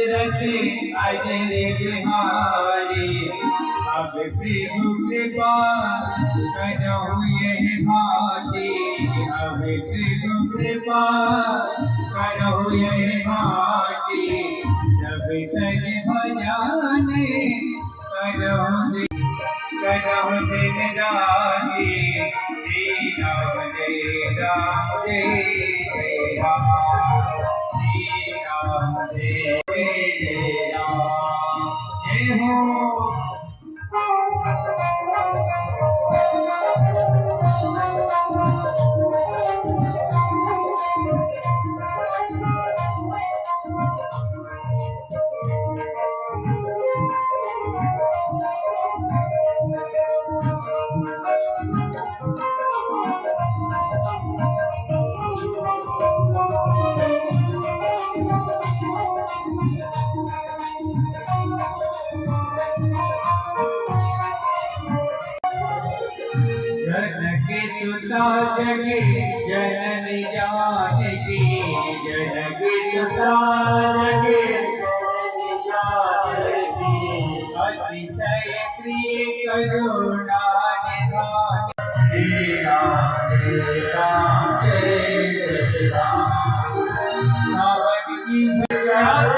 दशरथ अजर बिहारी। अब प्रभु कृपा करो यह भाती। अब प्रभु कृपा करो यह भाती। जब तक भजाने करो दिन राही। श्री राम जय राम जय जय राम। श्री राम जय जय राम। जय हो। जनकी सुता जगी जननी जानकी। जनकी सुता जगी जननी जानकी। अतिशय प्रिय करुणा निधान। श्री राम जय राम जय जय राम। सावन की रात